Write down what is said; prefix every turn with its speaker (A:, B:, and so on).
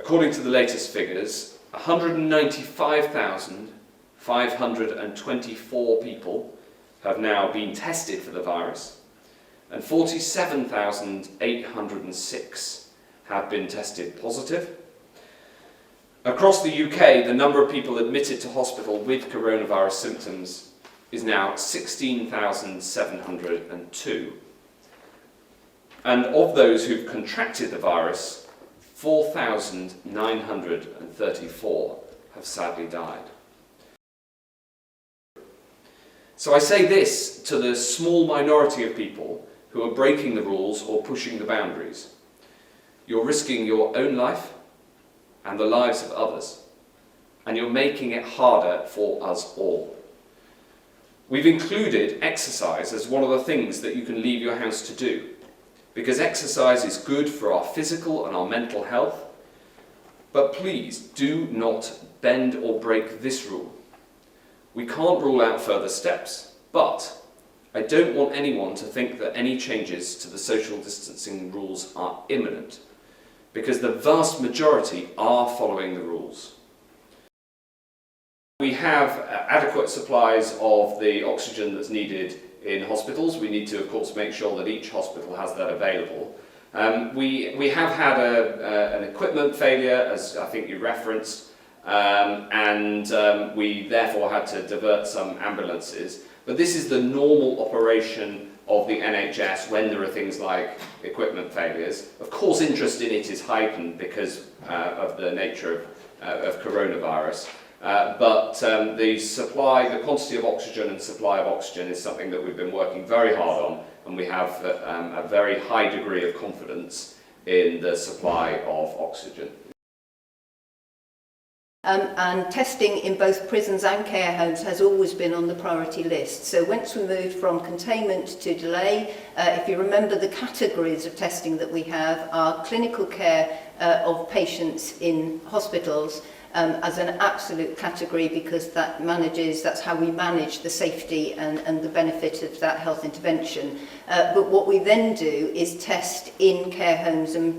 A: According to the latest figures, 195,524 people have now been tested for the virus, and 47,806 have been tested positive. Across the UK, the number of people admitted to hospital with coronavirus symptoms is now 16,702. And of those who've contracted the virus, 4,934 have sadly died. So I say this to the small minority of people who are breaking the rules or pushing the boundaries. You're risking your own life and the lives of others, and you're making it harder for us all. We've included exercise as one of the things that you can leave your house to do, because exercise is good for our physical and our mental health. But please do not bend or break this rule. We can't rule out further steps, but I don't want anyone to think that any changes to the social distancing rules are imminent, because the vast majority are following the rules. We have adequate supplies of the oxygen that's needed in hospitals. We need to, of course, make sure that each hospital has that available. We have had an equipment failure, as I think you referenced, and we therefore had to divert some ambulances. But this is the normal operation of the NHS when there are things like equipment failures. Of course, interest in it is heightened because of the nature of coronavirus. But the quantity of oxygen and supply of oxygen is something that we've been working very hard on, and we have a very high degree of confidence in the supply of oxygen.
B: And testing in both prisons and care homes has always been on the priority list. So once we moved from containment to delay, if you remember, the categories of testing that we have are clinical care of patients in hospitals, as an absolute category, because that's how we manage the safety and the benefit of that health intervention. But what we then do is test in care homes and